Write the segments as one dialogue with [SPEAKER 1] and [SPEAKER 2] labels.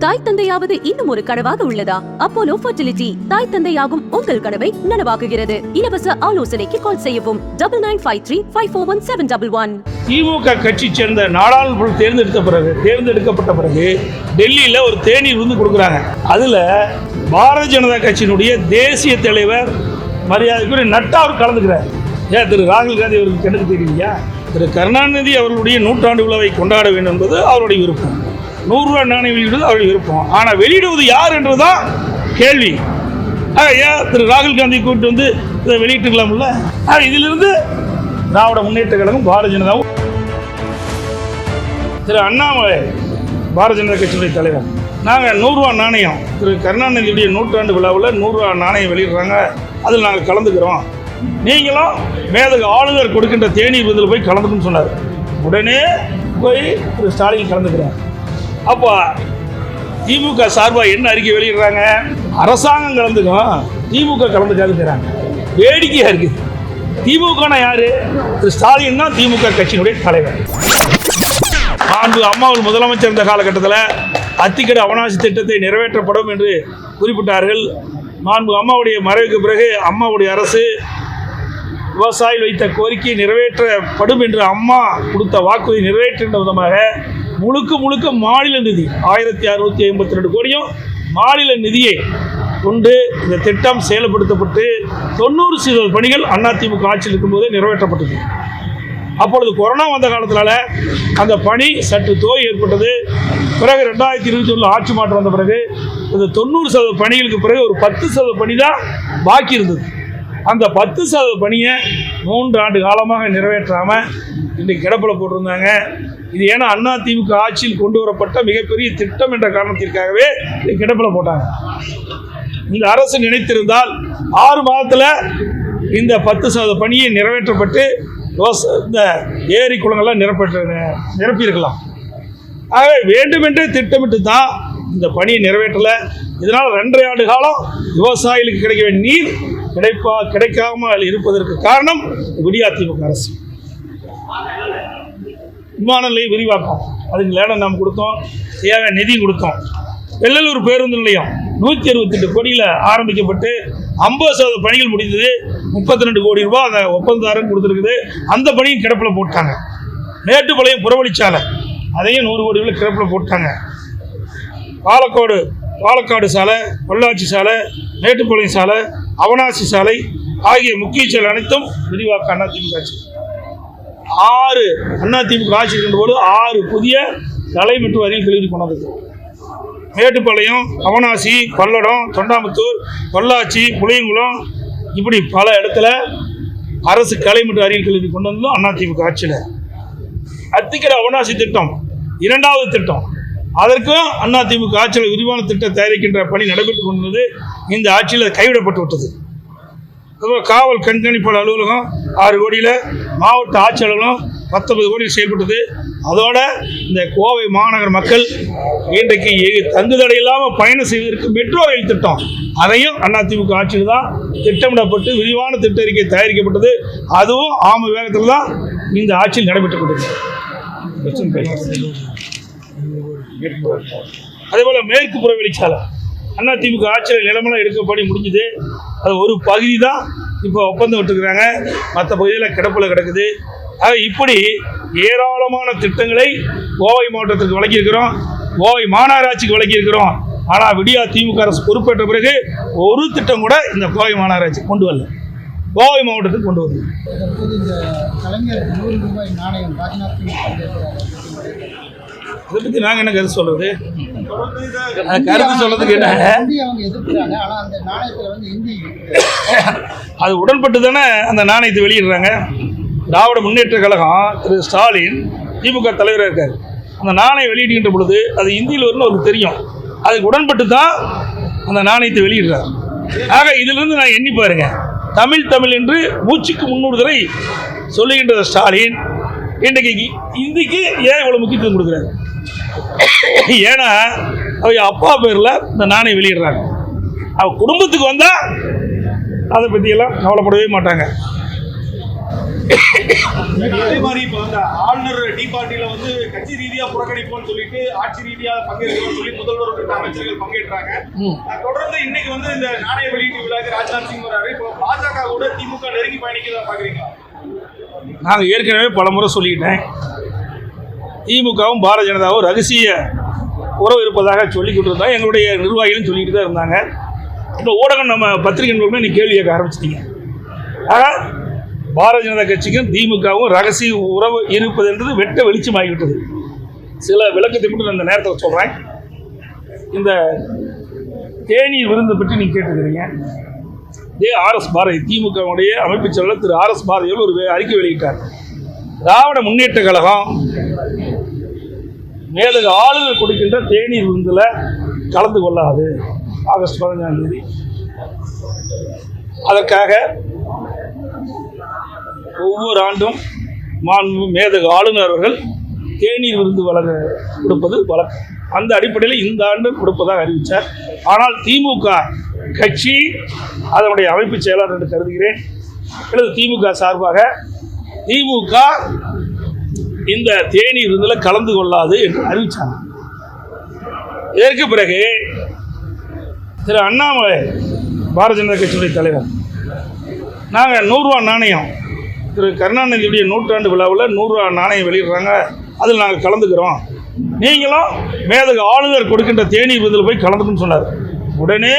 [SPEAKER 1] தாய் தந்தையாவது இன்னும் ஒரு கனவாக உள்ளதா? அப்போலோ ஃபர்டிலிட்டி தாய் தந்தையாகும் உங்கள் கனவை நனவாக்குகிறது. இலவச ஆலோசனைக்கு கால் செய்யவும் 9953541711.
[SPEAKER 2] திமுக கட்சி சேர்ந்த நாடாளுமன்ற தேர்ந்தெடுக்கப்பட்ட பிறகு டெல்லியில ஒரு தேநீர் விருந்து கொடுக்குறாங்க. அதுல பாரதிய ஜனதா கட்சியினுடைய தேசிய தலைவர் மரியாதைக்குரிய நட்டா அவர் கலந்துக்கிறார். ஏன் திரு ராகுல் காந்தி அவருக்கு கணக்கு தெரியலையா? திரு கருணாநிதி அவர்களுடைய 100ஆண்டு விழாவை கொண்டாட வேண்டும் என்பது அவருடைய விருப்பம். 100 ரூபாய் நாணயம் வெளியிடுவது அவருடைய விருப்பம். ஆனால் வெளியிடுவது யார் என்றுதான் கேள்வி. ஏன் திரு ராகுல் காந்தி கூப்பிட்டு வந்து இதை வெளியிட்டுக்கலாம்ல? இதிலிருந்து திராவிட முன்னேற்ற கழகம் பாரதிய ஜனதாவும் திரு அண்ணாமலை பாரதிய ஜனதா கட்சியுடைய தலைவர் நாங்கள் 100 ரூபா நாணயம் திரு கருணாநிதியுடைய 100ஆண்டு விழாவில் 100 ரூபா நாணயம் வெளியிடுறாங்க, அதில் நாங்கள் கலந்துக்கிறோம், நீங்களும் மேதக ஆளுநர் கொடுக்கின்ற தேநீர் விருந்தில் போய் கலந்துக்குன்னு சொன்னார். உடனே போய் திரு ஸ்டாலின் கலந்துக்கிறார். அப்போ திமுக சார்பாக என்ன அறிக்கை வெளியிடுறாங்க? அரசாங்கம் கலந்துக்கும், திமுக கலந்துக்காதுங்கிறாங்க. வேடிக்கையாக இருக்குது. திமுகனா யாரு? திரு ஸ்டாலின் தான் திமுக கட்சியினுடைய தலைவர். அம்மாவில் முதலமைச்சர் இருந்த காலகட்டத்தில் அத்திக்கடை அவனாசி திட்டத்தை நிறைவேற்றப்படும் என்று குறிப்பிட்டார்கள். அம்மாவுடைய மறைவுக்கு பிறகு அம்மாவுடைய அரசு விவசாயிகள் வைத்த கோரிக்கை நிறைவேற்றப்படும் என்று அம்மா கொடுத்த வாக்குறுதி நிறைவேற்றுகின்ற விதமாக முழுக்க மாநில நிதி 1652 கோடியும் மாநில நிதியை கொண்டு இந்த திட்டம் செயல்படுத்தப்பட்டு 90% பணிகள் அதிமுக ஆட்சியில் இருக்கும்போது நிறைவேற்றப்பட்டது. அப்பொழுது கொரோனா வந்த காலத்தினால அந்த பணி சற்று தோய் ஏற்பட்டது. பிறகு 2021 ஆட்சி மாற்றம் வந்த பிறகு இந்த 90% பணிகளுக்கு பிறகு ஒரு 10% பணி தான் பாக்கி இருந்தது. அந்த 10% பணியை 3 ஆண்டு காலமாக நிறைவேற்றாமல் இன்றைக்கு கிடப்பில் போட்டிருந்தாங்க. இது ஏன்னா அதிமுக ஆட்சியில் கொண்டு வரப்பட்ட மிகப்பெரிய திட்டம் என்ற காரணத்திற்காகவே கிடப்பில் போட்டாங்க. இந்த அரசு நினைத்திருந்தால் 6 மாதத்தில் இந்த 10% பணியை நிறைவேற்றப்பட்டு இந்த ஏரி குளங்கள்லாம் நிரப்பியிருக்கலாம். ஆகவே வேண்டுமென்றே திட்டமிட்டு தான் இந்த பணியை நிறைவேற்றலை. இதனால் 2.5 ஆண்டு காலம் விவசாயிகளுக்கு கிடைக்க வேண்டிய நீர் கிடைக்காமல் இருப்பதற்கு காரணம் விடியாதிமுக அரசு. விமான நிலையம் விரிவாக்கம், அதுக்கு லேடம் நாம் கொடுத்தோம், தேவையான நிதி கொடுத்தோம். வெள்ளலூர் பேருந்து நிலையம் 168 கோடியில் ஆரம்பிக்கப்பட்டு 50% பணிகள் முடிந்தது. 32 கோடி ரூபாய் அந்த ஒப்பந்ததாரன் கொடுத்துருக்குது. அந்த பணியும் கிடப்பில் போட்டாங்க. மேட்டுப்பாளையம் புறவழிச்சாலை அதையும் 100 கோடி ரூபாய் கிடப்பில் போட்டாங்க. பாலக்காடு சாலை, பொள்ளாச்சி சாலை, மேட்டுப்பாளையம் சாலை, அவனாசி சாலை ஆகிய முக்கிய சாலை அனைத்தும் விரிவாக்க அதிமுக ஆட்சி. 6 அதிமுக ஆட்சி இருக்கின்ற போது 6 புதிய தலை மற்றும் அருகில் கல்லூரி கொண்டது. மேட்டுப்பாளையம், அவனாசி, பல்லடம், தொண்டாமுத்தூர், பொள்ளாச்சி, புளியங்குளம் இப்படி பல இடத்துல அரசு கலை மற்றும் அறிவியல் கல்லூரி கொண்டு வந்ததும் அதிமுக ஆட்சியில். அத்திக்கடை அவனாசி திட்டம் 2வது திட்டம், அதற்கும் அதிமுக ஆட்சியில் விரிவான திட்டம் தயாரிக்கின்ற பணி நடைபெற்றுக் கொண்டது. இந்த ஆட்சியில் கைவிடப்பட்டு விட்டது. காவல் கண்காணிப்பாளர் அலுவலகம் 6 கோடியில், மாவட்ட ஆட்சி அலுவலகம் 19 கோடியில் செயல்பட்டது. அதோட இந்த கோவை மாநகர மக்கள் இன்றைக்கு தங்கு தடை இல்லாமல் பயணம் செய்வதற்கு மெட்ரோ ரயில் திட்டம், அதையும் அதிமுக ஆட்சியில் தான் திட்டமிடப்பட்டு விரிவான திட்ட அறிக்கை தயாரிக்கப்பட்டது. அதுவும் ஆம வேகத்தில் தான் இந்த ஆட்சியில் நடைபெற்றுக் கொண்டது. அதே போல மேற்கு புறவெளிச்சாலை அதிமுக ஆட்சியில் நிலமெல்லாம் எடுக்கப்படி முடிஞ்சுது. அது ஒரு பகுதி தான் இப்போ ஒப்பந்தம் விட்டுருக்குறாங்க, மற்ற பகுதியில் கிடப்பில் கிடக்குது. இப்படி ஏராளமான திட்டங்களை கோவை மாவட்டத்திற்கு வழங்கியிருக்கிறோம், கோவை மாநகராட்சிக்கு வழங்கியிருக்கிறோம். ஆனால் விடியா திமுக அரசு பொறுப்பேற்ற பிறகு ஒரு திட்டம் கூட இந்த கோவை மாநகராட்சி கொண்டு வரல, கோவை மாவட்டத்துக்கு கொண்டு வரல. அதை பற்றி நாங்கள் என்ன கருத்து சொல்றது? கருத்து சொல்றதுக்கு என்ன, அது உடன்பட்டு தானே அந்த நாணயத்தை வெளியிடுறாங்க. திராவிட முன்னேற்ற கழகம் திரு ஸ்டாலின் திமுக தலைவராக இருக்கார். அந்த நாணயம் வெளியிடுகின்ற பொழுது அது இந்தியில் வரும்னு அவருக்கு தெரியும். அதுக்கு உடன்பட்டு தான் அந்த நாணயத்தை வெளியிடுறார். ஆக இதிலிருந்து நான் எண்ணி பாருங்க, தமிழ் என்று மூச்சுக்கு 300 தடவை சொல்லுகின்ற ஸ்டாலின் இன்றைக்கு இந்திக்கு ஏன் இவ்வளோ முக்கியத்துவம் கொடுக்குறாரு? ஏன்னா அவங்க அப்பா பேரில் இந்த நாணயம் வெளியிடுறாங்க. அவ குடும்பத்துக்கு வந்தால் அதை பற்றியெல்லாம் கவலைப்படவே மாட்டாங்க.
[SPEAKER 3] அதே மாதிரி இப்போ வந்து ஆளுநர் டி பார்ட்டியில வந்து கட்சி ரீதியா புறக்கணிப்போம்னு சொல்லிட்டு ஆட்சி ரீதியா பங்கேற்கணும்னு சொல்லி முதல்வர் உள்ளிட்ட அமைச்சர்கள் பங்கேற்றாங்க. தொடர்ந்து இன்னைக்கு வந்து இந்த நாணய வெளியீட்டு விழாக்கு ராஜ்நாத் சிங் வராரு. இப்போ பாஜக கூட திமுக நெருங்கி பயணிக்கிறதா பாக்குறீங்களா?
[SPEAKER 2] நாங்கள் ஏற்கனவே பல முறை சொல்லிக்கிட்டேன், திமுகவும் பாரதிய ஜனதாவும் ரகசிய உறவு இருப்பதாக சொல்லிக்கிட்டு இருந்தாங்க. எங்களுடைய நிர்வாகிகளும் சொல்லிக்கிட்டு தான் இருந்தாங்க. இப்போ ஊடகம் நம்ம பத்திரிகை நண்பர்களுமே நீ கேள்வி கேட்க ஆரம்பிச்சிட்டீங்க. ஆனால் பாரதிய ஜனதா கட்சிக்கும் திமுகவும் ரகசிய உறவு இருப்பது என்றது வெட்ட வெளிச்சமாகிவிட்டது. சில விளக்கத்தை மட்டும் நான் இந்த நேரத்தில் சொல்கிறேன். இந்த தேநீர் விருந்தை பற்றி நீங்கள் கேட்டுக்கிறீங்க. ஆர்எஸ் பாரதி திமுகவுடைய அமைப்பு செயலாளர் திரு ஆர்எஸ் பாரதி ஒரு அறிக்கை வெளியிட்டார். திராவிட முன்னேற்ற கழகம் மேலக ஆளுநர் கொடுக்கின்ற தேநீர் விருந்தில் கலந்து கொள்ளாது. ஆகஸ்ட் 15ஆம் தேதி அதற்காக ஒவ்வொரு ஆண்டும் மேதக ஆளுநர் அவர்கள் தேநீர் விருந்து வழங்க கொடுப்பது வழக்கம். அந்த அடிப்படையில் இந்த ஆண்டு கொடுப்பதாக அறிவித்தார். ஆனால் திமுக கட்சி அதனுடைய அமைப்பு செயலாளர் என்று கருதுகிறேன். அல்லது திமுக சார்பாக திமுக இந்த தேநீர் விருந்தில் கலந்து கொள்ளாது என்று அறிவித்தாங்க. இதற்கு பிறகு திரு அண்ணாமலை பாரதிய ஜனதா கட்சியுடைய தலைவர், நாங்கள் 100 ரூபா நாணயம் திரு கருணாநிதியுடைய 100ஆண்டு விழாவில் 100 ரூபா நாணயம் வெளியிடுறாங்க, அதில் நாங்கள் கலந்துக்கிறோம், நீங்களும் மேதக ஆளுநர் கொடுக்கின்ற தேநீர் விருந்தில் போய் கலந்துக்குன்னு சொன்னார். உடனே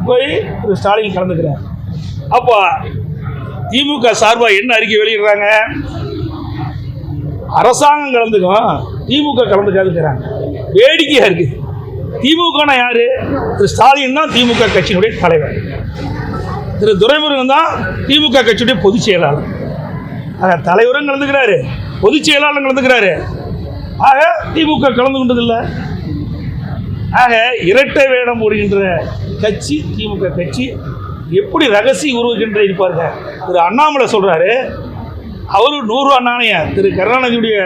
[SPEAKER 2] போய் திரு ஸ்டாலின் கலந்துக்கிறார். அப்போ திமுக சார்பாக என்ன அறிக்கை வெளியிடுறாங்க? அரசாங்கம் கலந்துக்கும், திமுக கலந்துக்காதுக்கிறாங்க. வேடிக்கையாக இருக்குது. திமுகனா யாரு? திரு ஸ்டாலின் தான் திமுக கட்சியினுடைய தலைவர். திரு துரைமுருகன் தான் திமுக கட்சியுடைய பொதுச் செயலாளர். ஆக தலைவரும் கலந்துக்கிறாரு, பொதுச் செயலாளரும் கலந்துக்கிறாரு. ஆக திமுக கலந்து கொண்டதில்லை. ஆக இரட்டை வேடம் போடுகின்ற கட்சி திமுக கட்சி. எப்படி ரகசிய உருவுகின்ற இருப்பாருங்க. திரு அண்ணாமலை சொல்கிறாரு, அவரு 100 ரூபா நாணயம் திரு கருணாநிதியுடைய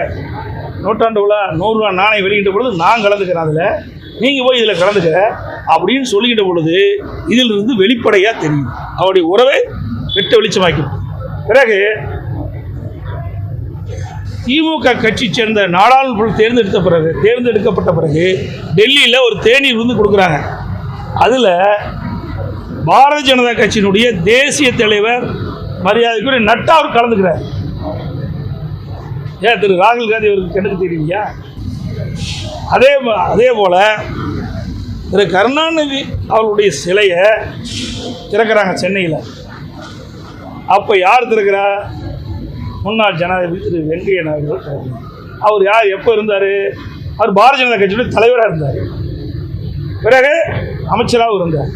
[SPEAKER 2] 100ஆண்டு விழா 100 ரூபா நாணயம் வெளியிட்ட பொழுது நான் கலந்துக்கிறேன், அதில் நீங்கள் போய் இதில் கலந்துக்க அப்படின்னு சொல்லிக்கிட்ட பொழுது இதிலிருந்து வெளிப்படையாக தெரியும் அவருடைய உறவை வெட்ட வெளிச்சமாக்கி. பிறகு திமுக கட்சி சேர்ந்த நாடாளுமன்ற தேர்ந்தெடுக்கப்பட்ட பிறகு டெல்லியில் ஒரு தேநீர் விருந்து கொடுக்குறாங்க. அதில் பாரதிய ஜனதா கட்சியினுடைய தேசிய தலைவர் மரியாதைக்குரிய நட்டா அவர் கலந்துக்கிறார். ஏன் திரு ராகுல் காந்தி அவருக்கு கணக்கு தெரியலையா? அதே போல் திரு கருணாநிதி அவருடைய சிலையை திறக்கிறாங்க சென்னையில். அப்போ யார் திறக்கிறா? முன்னாள் ஜனாதிபதி திரு வெங்கையா நாயுடு. அவர் யார்? எப்போ இருந்தார்? அவர் பாரதிய ஜனதா கட்சியுடைய தலைவராக இருந்தார், பிறகு அமைச்சராகவும் இருந்தார்.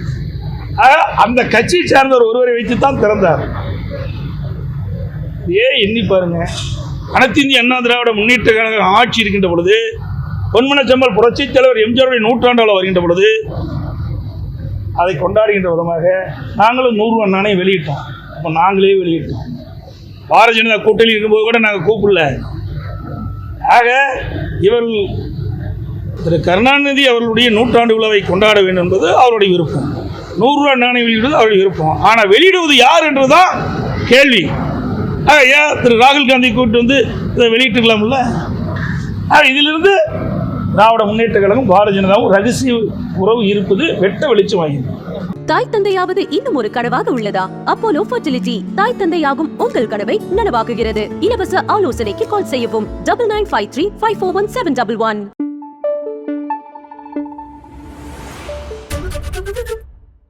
[SPEAKER 2] அந்த கட்சியை சார்ந்த ஒருவரை வைத்து தான் திறந்தார். எண்ணி பாருங்க, அனைத்து இந்திய அண்ணா திராவிட முன்னேற்ற கழகம் ஆட்சி இருக்கின்ற பொழுது, பொன்மனச்செம்மல் புரட்சித் தலைவர் எம்ஜிஆருடைய 100ஆண்டு விழா வருகின்ற பொழுது அதை கொண்டாடுகின்ற விதமாக நாங்களும் 100 ரூபா நாணயம் வெளியிட்டோம். அப்போ நாங்களே வெளியிட்டோம். பாரதிய ஜனதா கூட்டணி இருக்கும்போது கூட நாங்கள் கூப்பிடல. ஆக இவர்கள் திரு கருணாநிதி அவர்களுடைய 100ஆண்டு விழாவை கொண்டாட வேண்டும் என்பது அவருடைய விருப்பம். 100 ரூபா நாணயம் வெளியிடுவது அவருடைய விருப்பம். ஆனால் வெளியிடுவது யார் என்றுதான் கேள்வி. ஏன் திரு ராகுல் காந்தி கூப்பிட்டு வந்து இதை வெளியிட்டுக்கலாம்ல? இதிலிருந்து திராவிட முன்னேற்ற கழகம் பாரதிய ஜனதாவும் ரகசிய உறவு இருப்பது வெட்ட வெளிச்சமாகிறது.
[SPEAKER 1] தாய் தந்தையாவது இன்னும் ஒரு கனவாக உள்ளதா? அப்போலோ ஃபர்டிலிட்டி தாய் தந்தையாகும் உங்கள் கனவை நனவாக்குகிறது. இலவச ஆலோசனைக்கு கால் செய்யவும் 9953 541 711.